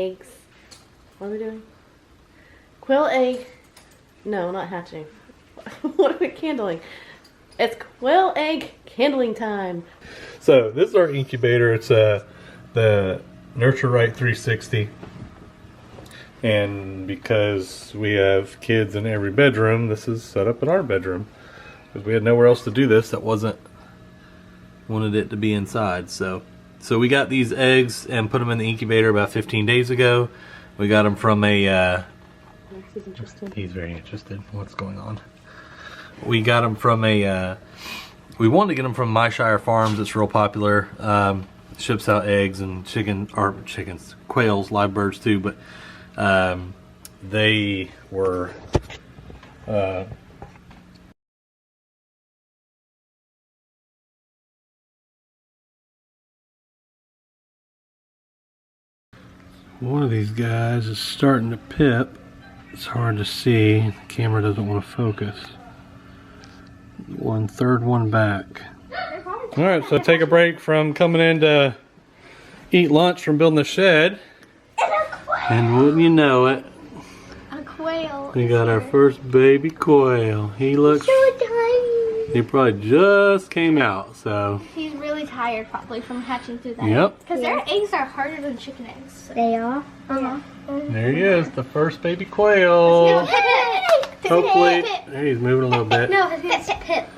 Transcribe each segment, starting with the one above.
eggs. What are we doing? Quail egg. No, not hatching. What are we candling? It's quail egg candling time. So this is our incubator. It's the Nurture Right 360. And because we have kids in every bedroom, this is set up in our bedroom. Because we had nowhere else to do this that wanted it to be inside. So we got these eggs and put them in the incubator about 15 days ago. We got them from a... He's interested. He's very interested in what's going on. We got them from a... we wanted to get them from My Shire Farms. It's real popular. Ships out eggs and chickens, quails, live birds too. But they were... one of these guys is starting to pip. It's hard to see. The camera doesn't want to focus. Third one back. Alright, so take a break from coming in to eat lunch from building the shed. And wouldn't you know it, a quail. we got our first baby quail. He looks So tiny. He probably just came out, so. He's really tired probably from hatching through that. Yep. Because their eggs are harder than chicken eggs. So. They are? Yeah. There he is, the first baby quail. Hopefully, there he's moving a little bit. No, his name's Pip.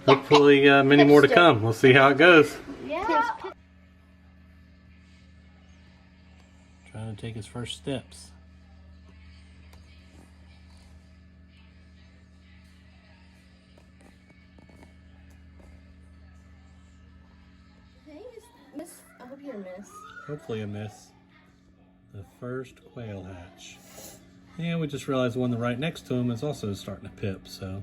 Hopefully many more to come. We'll see how it goes. Yeah. Trying to take his first steps. Hey, Miss. I hope you're a miss. Hopefully a miss. The first quail hatch. Yeah, we just realized the one right next to him is also starting to pip, so.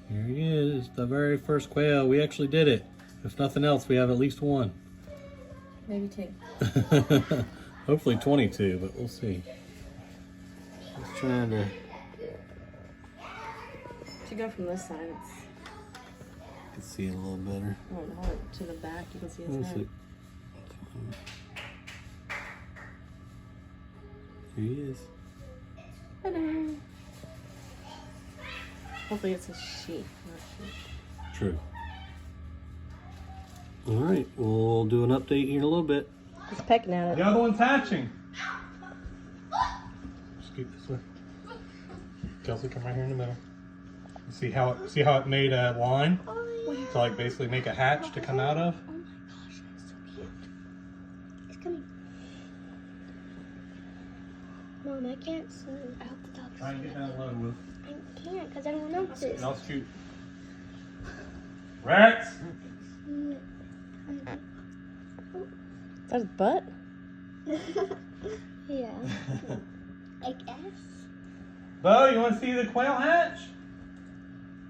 Here he is, the very first quail. We actually did it. If nothing else, we have at least one. Maybe two. Hopefully 22, but we'll see. Just trying to... To go from this side, can see it a little better. hold it to the back. You can see his Let's head. see. Here he is. Hello. Hopefully it's a she, not she. True. Alright, we'll do an update here in a little bit. He's pecking at it. The other one's hatching. Scoot this way. Kelsey, come right here in the middle. See how it made a line to like basically make a hatch to come out of? Oh my gosh, that's so cute. It's coming. Mom, I can't see. I hope the dog's Try and get down low, Will. I can't because I don't know this. And I'll scoot. Rex! That's butt? Yeah. I guess. Bo, you want to see the quail hatch?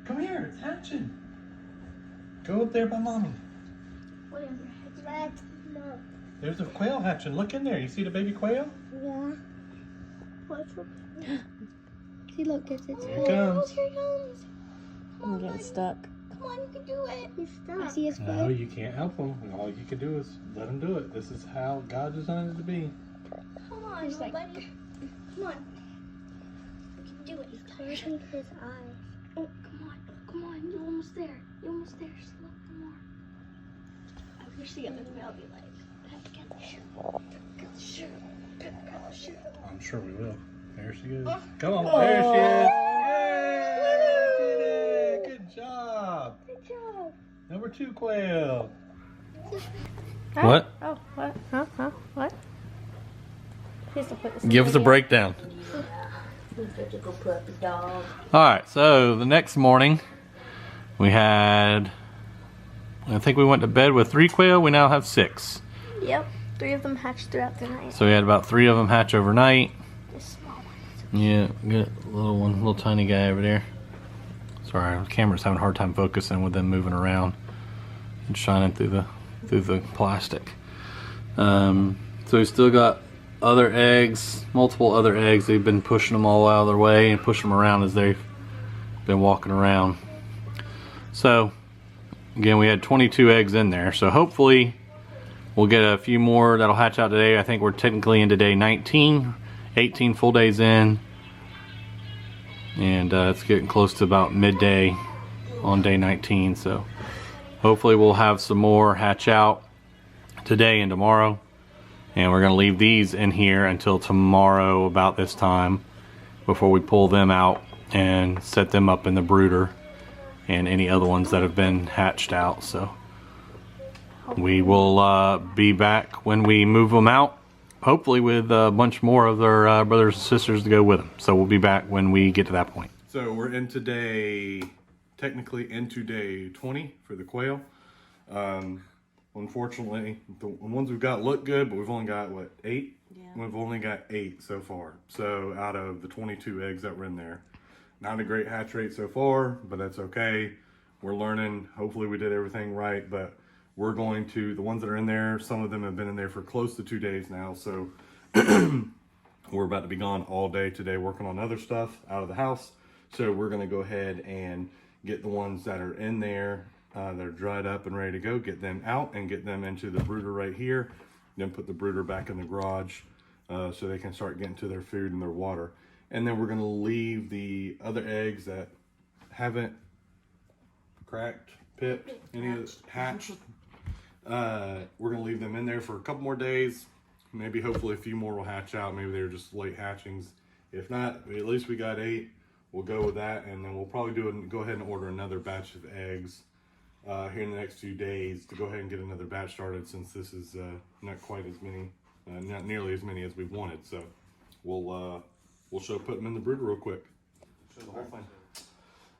Come here, it's hatching. Go up there by mommy. Whatever. Red. No. There's a quail hatching. Look in there. You see the baby quail? Yeah. What's for See, look, it's Here it comes. Here it comes. I'm getting stuck. Come on, you can do it. He's stuck. I see his foot. No, you can't help him. All you can do is let him do it. This is how God designed it to be. Come on, He's like- buddy. Come on. You can do it. He's closing his eyes. Oh, come on. You're almost there. You're almost there. Just a little bit more. I wish the other way I'll be like, get the shoe. Get the shoe. Get the shoe. I'm sure we will. There she is. Come on. There she is. Yay! Good job. Good job. Number 2 quail. What? Oh, what? Huh? What? He has to put this in Give us a again. breakdown. Alright, so the next morning we had, I think we went to bed with 3 quail. We now have 6. Yep. 3 of them hatched throughout the night. So we had about 3 of them hatch overnight. This small one. Yeah, good little tiny guy over there. Sorry, the camera's having a hard time focusing with them moving around and shining through the plastic. So we still got other eggs, multiple other eggs. They've been pushing them all out of their way and pushing them around as they've been walking around. So again, we had 22 eggs in there. So hopefully we'll get a few more that'll hatch out today. I think we're technically into day 19, 18 full days in. And it's getting close to about midday on day 19. So hopefully we'll have some more hatch out today and tomorrow. And we're going to leave these in here until tomorrow about this time before we pull them out and set them up in the brooder and any other ones that have been hatched out. So we will be back when we move them out, hopefully with a bunch more of their brothers and sisters to go with them. So we'll be back when we get to that point. So we're into technically into day 20 for the quail. Unfortunately, the ones we've got look good, but we've only got, what, 8? Yeah. We've only got 8 so far. So out of the 22 eggs that were in there. Not a great hatch rate so far, but that's okay. We're learning. Hopefully we did everything right, but we're going to, the ones that are in there, some of them have been in there for close to 2 days now. So we're about to be gone all day today working on other stuff out of the house. So we're going to go ahead and get the ones that are in there that are dried up and ready to go, get them out and get them into the brooder right here. Then put the brooder back in the garage so they can start getting to their food and their water. And then we're going to leave the other eggs that haven't cracked, pipped, any of the hatched. We're going to leave them in there for a couple more days. Maybe hopefully a few more will hatch out. Maybe they're just late hatchings. If not, at least we got 8. We'll go with that, and then we'll probably go ahead and order another batch of eggs here in the next few days to go ahead and get another batch started, since this is not quite as many, not nearly as many as we wanted. So we'll put them in the brooder real quick. Show the whole thing.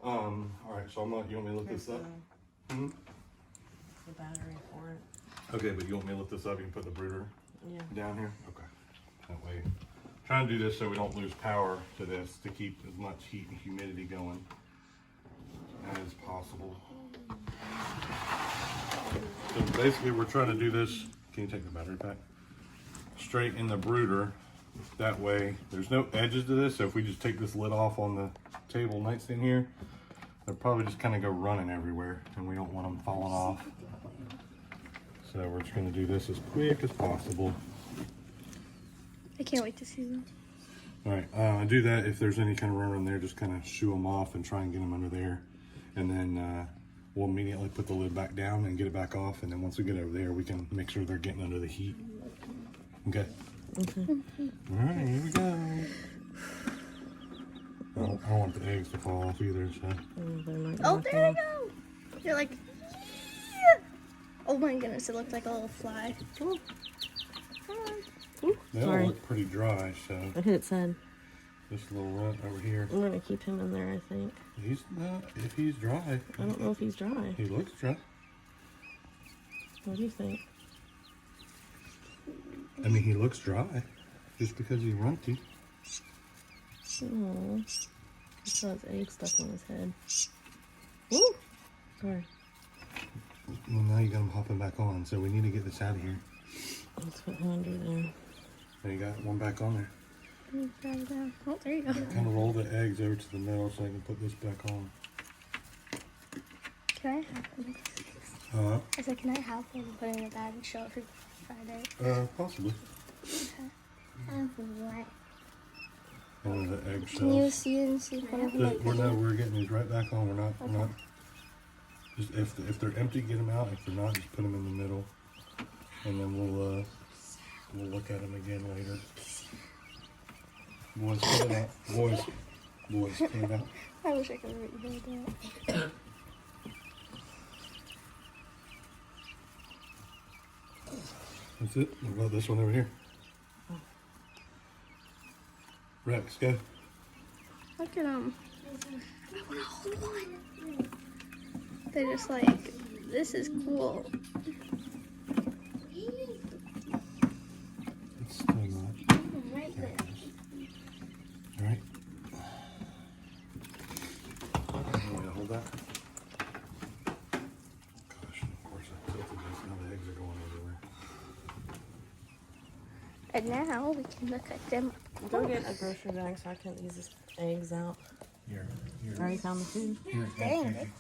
All right, so you want me to look this up? The battery for it. Okay, but you want me to lift this up? You can put the brooder down here? Okay. That way. Trying to do this so we don't lose power to this, to keep as much heat and humidity going as possible. So basically we're trying to do this, can you take the battery pack? Straight in the brooder. That way there's no edges to this, so if we just take this lid off on the table nightstand here, they'll probably just kind of go running everywhere, and we don't want them falling off. So we're just going to do this as quick as possible. I can't wait to see them. All right, I do that if there's any kind of run in there, just kind of shoo them off and try and get them under there. And then we'll immediately put the lid back down and get it back off. And then once we get over there, we can make sure they're getting under the heat. Okay? All right, here we go. I don't want the eggs to fall off either, so. Oh, there they go. They're like, yeah. Oh my goodness, it looked like a little fly. Ooh. They all look pretty dry, so. I hit its head. This little runt over here. I'm gonna keep him in there, I think. He's not, if he's dry. I don't know if he's dry. He looks dry. What do you think? I mean, he looks dry. Just because he's runty. Oh, he saw his egg stuck on his head. Woo! Sorry. Well, now you got him hopping back on, so we need to get this out of here. Let's put him under there. There you got one back on there. Oh, there you go. Kind of roll the eggs over to the middle so I can put this back on. Can I have one? I said, can I have one and put it in a bag and show it for Friday? Possibly. Okay. What? One of the egg Can you shells. see and see one of them? We're getting these right back on. We're not. Just if they're empty, get them out. If they're not, just put them in the middle, and then we'll look at them again later. Boys, cut it out. Boys, cut it out. I wish I could read that. That's it. What about this one over here? Rex, go. Look at them. I want to hold one. They're just like, this is cool. It's still not. Right There there. it is. All right. You want me to hold that? Gosh, of course I tilted this. Now the eggs are going everywhere. And now we can look at them. Go get a grocery bag so I can ease these eggs out. Here. I already found the food. Here. Dang,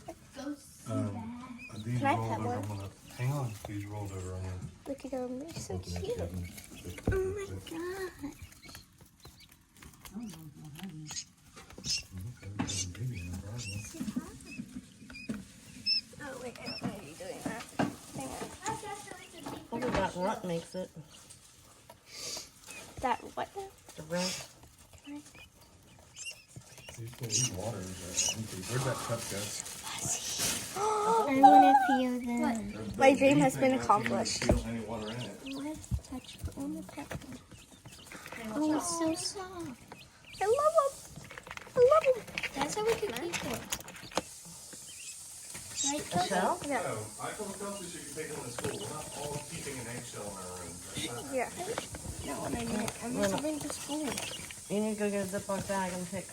These Can I rolled pet over. one? I'm gonna hang on. These rolled over. I'm gonna. look feed them. They're so cute. Oh my god. Oh wait, I don't want to be doing that. Hang on. Probably that runt makes it. That what now? The runt. Where'd that cup go? I want to feel them. My dream has been accomplished. Any water in it? Let's touch the only cup. Oh, it's so soft. I love them. I love them. That's how we can keep it. Right, The Coco? shell? Yeah. No, I told Kelsey she could take them to school. We're not all keeping an eggshell in our room. Yeah. No, what I meant. I'm just bring to school. You need to go get a Ziploc bag and pick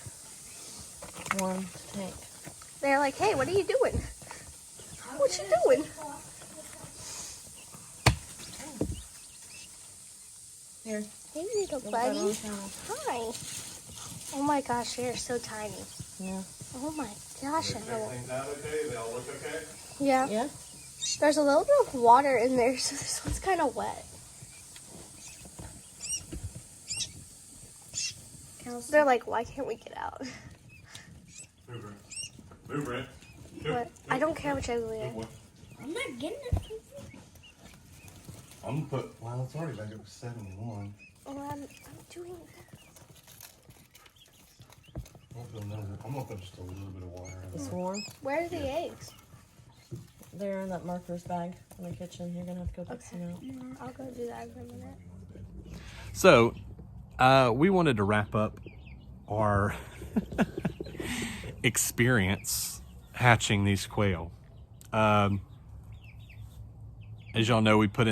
one to take. They're like, hey, what are you doing? What you doing? Here. Hey, little Go put that on buddy. the towel. Hi. Oh my gosh, they are so tiny. Yeah. Oh my gosh, I Check know. things out okay? They all look okay? Yeah. Yeah? There's a little bit of water in there, so this one's kind of wet. They're like, why can't we get out? Move, Brent. Move, Brent. What? I don't care which ugly Move, is. boy. I'm not getting it. I'm gonna put, well, it's already back up to 71. Oh, I'm doing this. I'm gonna put just a little bit of water in It's there. warm. Where are the eggs? They're in that marker's bag in the kitchen. You're gonna have to go pick some out. I'll go do that in a minute. So, we wanted to wrap up our experience hatching these quail. As y'all know, we put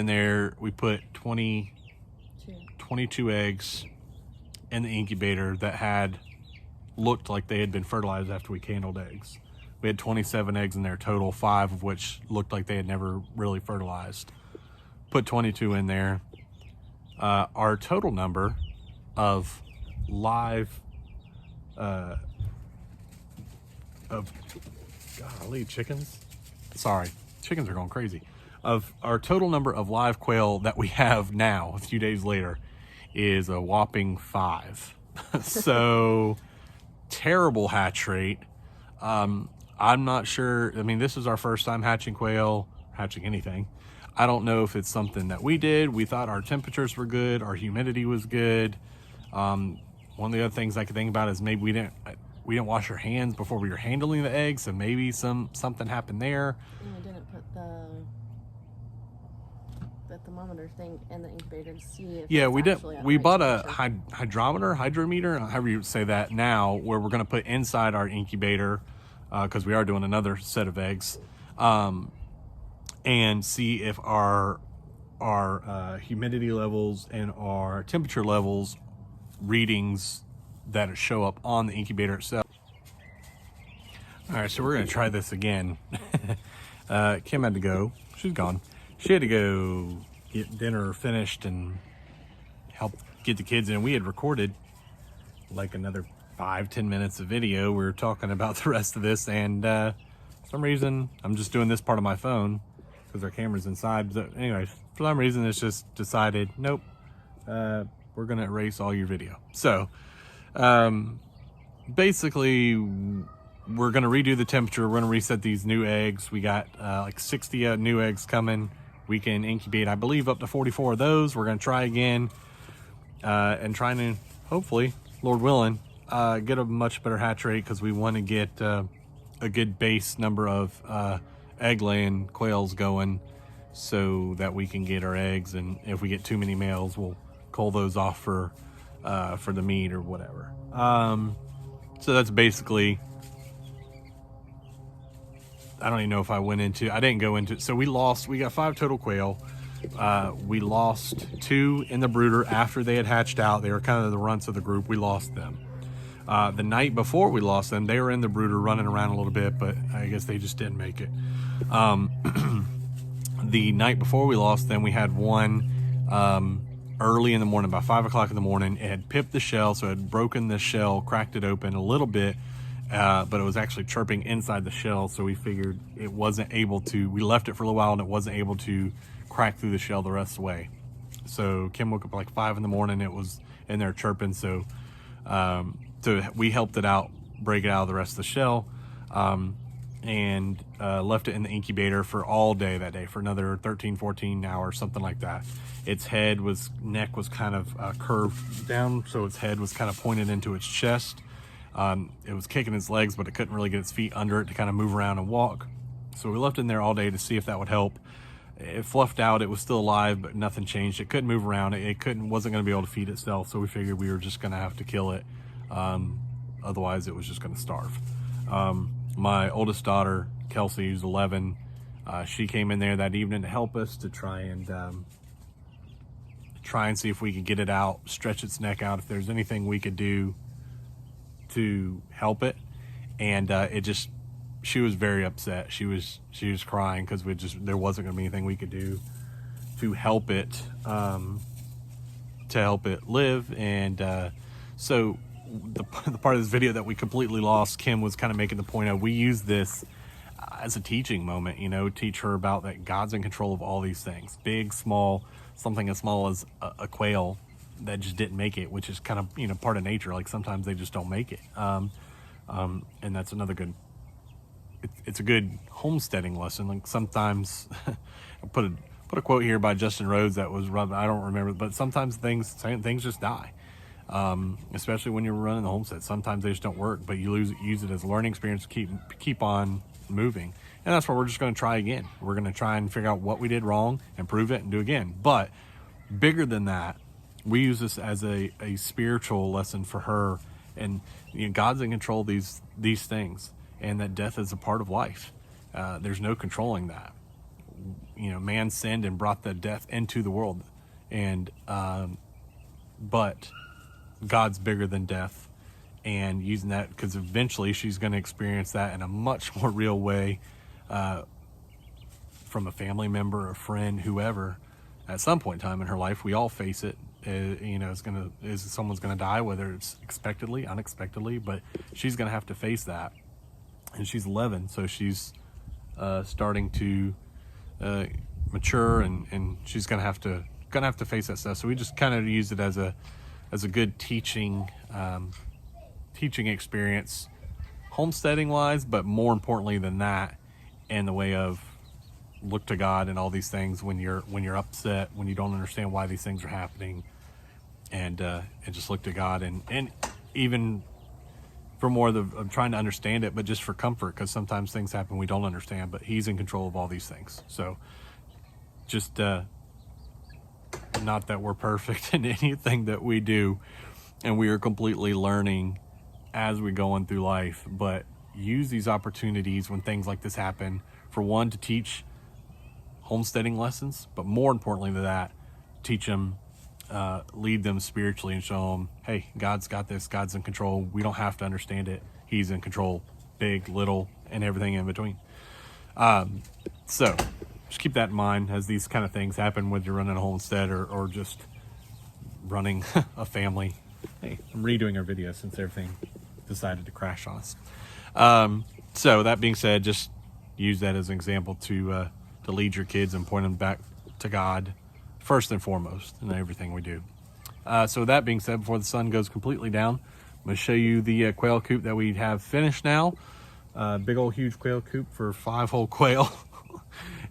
22 eggs in the incubator that had looked like they had been fertilized after we candled eggs. We had 27 eggs in there total, 5 of which looked like they had never really fertilized. Put 22 in there. Our total number of live chickens. Sorry, chickens are going crazy. Of our total number of live quail that we have now, a few days later, is a whopping 5. So terrible hatch rate. I'm not sure. I mean, this is our first time hatching quail, hatching anything. I don't know if it's something that we did. We thought our temperatures were good, our humidity was good. One of the other things I could think about is maybe we didn't wash our hands before we were handling the eggs, so maybe something happened there. And we didn't put the thermometer thing in the incubator to see if Yeah, it's we did. actually at We right bought a temperature. hydrometer, however you say that now, where we're going to put inside our incubator because we are doing another set of eggs, and see if our humidity levels and our temperature levels readings that show up on the incubator itself. All right, so we're going to try this again. Kim had to go. She's gone. She had to go get dinner finished and help get the kids in. We had recorded like another 5-10 minutes of video. We were talking about the rest of this, and for some reason I'm just doing this part of my phone because our camera's inside. But anyways, for some reason it's just decided, nope, we're gonna erase all your video. So basically we're gonna redo the temperature. We're gonna reset these new eggs. We got like 60 new eggs coming. We can incubate, I believe, up to 44 of those. We're gonna try again and trying to hopefully, Lord willing, get a much better hatch rate, because we want to get a good base number of egg laying quails going so that we can get our eggs, and if we get too many males, we'll cull those off for the meat or whatever. So that's basically, I don't even know if I didn't go into it. So we got 5 total quail. We lost 2 in the brooder after they had hatched out. They were kind of the runts of the group. We lost them. The night before we lost them, they were in the brooder running around a little bit, but I guess they just didn't make it. The night before we lost them, we had one early in the morning, about 5 o'clock in the morning. It had pipped the shell, so it had broken the shell, cracked it open a little bit, but it was actually chirping inside the shell, so we figured it wasn't able to, we left it for a little while and it wasn't able to crack through the shell the rest of the way. So Kim woke up like 5 in the morning, it was in there chirping, so we helped it out, break it out of the rest of the shell, and left it in the incubator for all day that day, for another 13, 14 hours, something like that. Its neck was kind of curved down, so its head was kind of pointed into its chest. It was kicking its legs, but it couldn't really get its feet under it to kind of move around and walk. So we left it in there all day to see if that would help. It fluffed out, it was still alive, but nothing changed. It couldn't move around, wasn't going to be able to feed itself, so we figured we were just going to have to kill it. Otherwise it was just going to starve. My oldest daughter, Kelsey, who's 11, she came in there that evening to help us to try and see if we could get it out, stretch its neck out, if there's anything we could do to help it. And she was very upset. She was crying because there wasn't going to be anything we could do to help it live. And so the part of this video that we completely lost, Kim was kind of making the point of, we use this as a teaching moment, teach her about that God's in control of all these things, big, small, something as small as a quail that just didn't make it, which is kind of, part of nature. Like sometimes they just don't make it. And that's another good, it's a good homesteading lesson. Like sometimes I put a quote here by Justin Rhodes that was, I don't remember, but sometimes things just die. Especially when you're running the homestead, sometimes they just don't work, but you use it as a learning experience to keep on moving. And that's what we're just going to try again. We're going to try and figure out what we did wrong, improve it, and do again. But bigger than that, we use this as a spiritual lesson for her. And God's in control of these things, and that death is a part of life. There's no controlling that. Man sinned and brought that death into the world, and but God's bigger than death, and using that, because eventually she's going to experience that in a much more real way, from a family member, a friend, whoever. At some point in time in her life, we all face it. Someone's going to die, whether it's expectedly, unexpectedly, but she's going to have to face that. And she's 11, so she's starting to mature, and she's going to have to face that stuff. So we just kind of use it as a good teaching experience, homesteading wise, but more importantly than that, in the way of look to God and all these things when you're upset, when you don't understand why these things are happening, and just look to God, and even for more of trying to understand it, but just for comfort, because sometimes things happen we don't understand, but He's in control of all these things. So just not that we're perfect in anything that we do, and we are completely learning as we're going through life, but use these opportunities when things like this happen, for one, to teach homesteading lessons, but more importantly than that, teach them, lead them spiritually, and show them, hey, God's got this, God's in control. We don't have to understand it. He's in control, big, little, and everything in between. So just keep that in mind as these kind of things happen, whether you're running a homestead or just running a family. Hey, I'm redoing our video since everything decided to crash on us. So that being said, just use that as an example to lead your kids and point them back to God first and foremost in everything we do. So that being said, before the sun goes completely down, I'm going to show you the quail coop that we have finished now. Big old huge quail coop for 5 whole quail.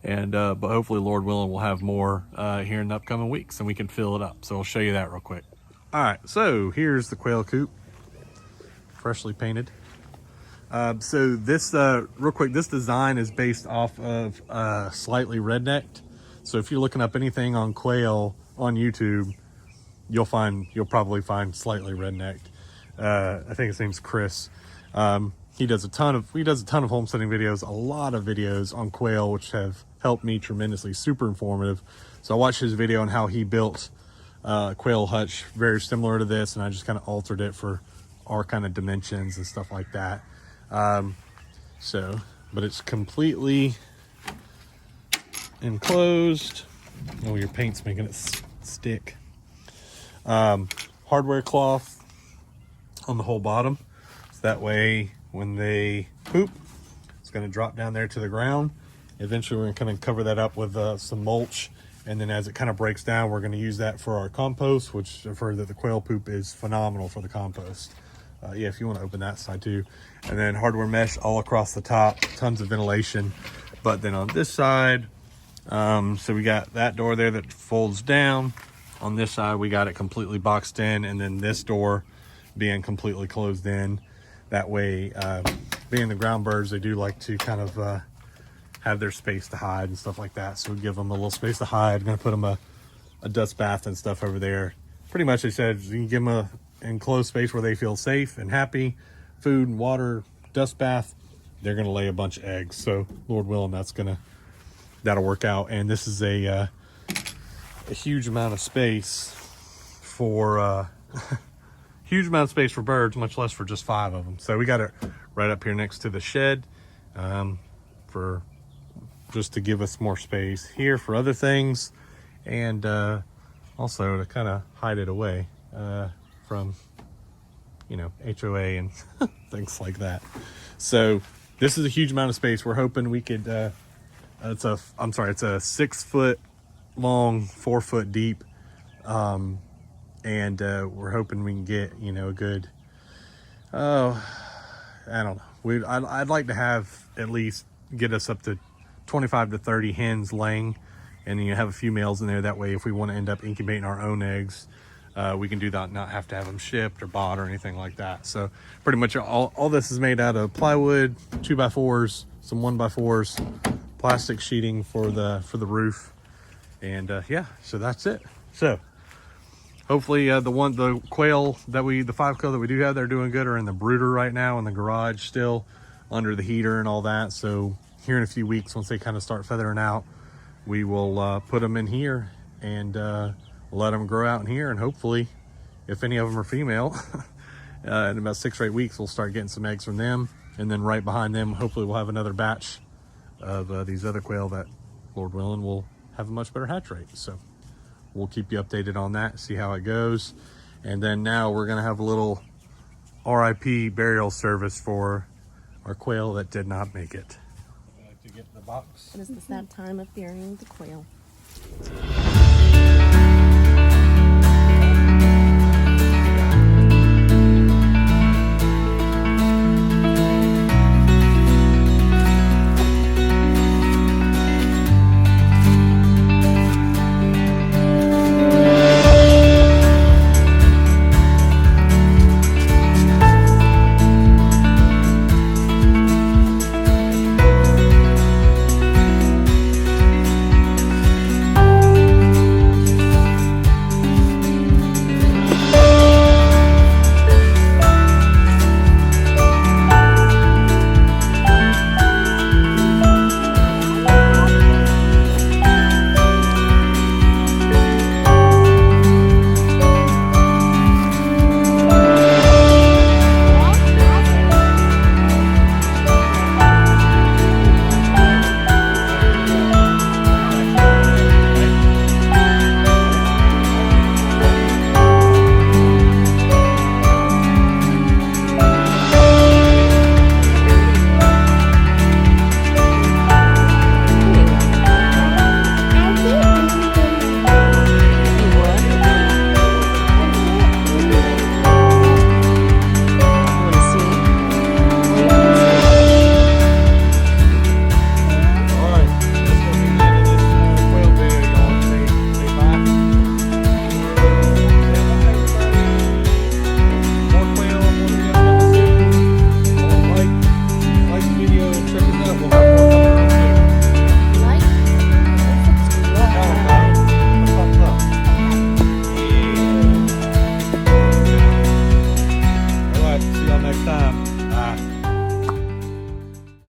And but hopefully, Lord willing, we'll have more here in the upcoming weeks, and we can fill it up. So I'll show you that real quick. All right, so here's the quail coop, freshly painted. So this, real quick, this design is based off of Slightly Rednecked. So if you're looking up anything on quail on YouTube, you'll probably find Slightly Rednecked. I think his name's Chris. He does a ton of homesteading videos, a lot of videos on quail, which have helped me tremendously, super informative. So I watched his video on how he built quail hutch, very similar to this, and I just kind of altered it for our kind of dimensions and stuff like that. But it's completely enclosed. Oh, your paint's making it stick. Hardware cloth on the whole bottom, so that way when they poop, it's going to drop down there to the ground. Eventually we're going to cover that up with some mulch, and then as it kind of breaks down, we're going to use that for our compost, which I've heard that the quail poop is phenomenal for the compost. Yeah, if you want to open that side too. And then hardware mesh all across the top, tons of ventilation. But then on this side, so we got that door there that folds down. On this side, we got it completely boxed in, and then this door being completely closed in. That way, being the ground birds, they do like to kind of have their space to hide and stuff like that. So we give them a little space to hide. We're gonna put them a dust bath and stuff over there. Pretty much, they said you can give them a enclosed space where they feel safe and happy, food and water, dust bath. They're gonna lay a bunch of eggs. So Lord willing, that'll work out. And this is a huge amount of space for huge amount of space for birds, much less for just 5 of them. So we got it right up here next to the shed, for just to give us more space here for other things, and also to kind of hide it away from, you know, HOA and things like that. So this is a huge amount of space. We're hoping we could it's a 6 foot long, 4 foot deep, and we're hoping we can get, you know, a good, I don't know, I'd like to have at least get us up to 25 to 30 hens laying, and you have a few males in there. That way, if we want to end up incubating our own eggs, we can do that, not have to have them shipped or bought or anything like that. So pretty much all this is made out of plywood, 2x4s, some 1x4s, plastic sheeting for the roof, and yeah, so that's it. So hopefully the 5 quail that we do have, they're doing good, are in the brooder right now in the garage still under the heater and all that. So here in a few weeks, once they kind of start feathering out, we will put them in here and let them grow out in here, and hopefully, if any of them are female, in about 6 or 8 weeks, we'll start getting some eggs from them. And then right behind them, hopefully we'll have another batch of these other quail that, Lord willing, will have a much better hatch rate. So we'll keep you updated on that, see how it goes. And then now we're gonna have a little RIP burial service for our quail that did not make it. To get the box. It is the sad time of burying the quail.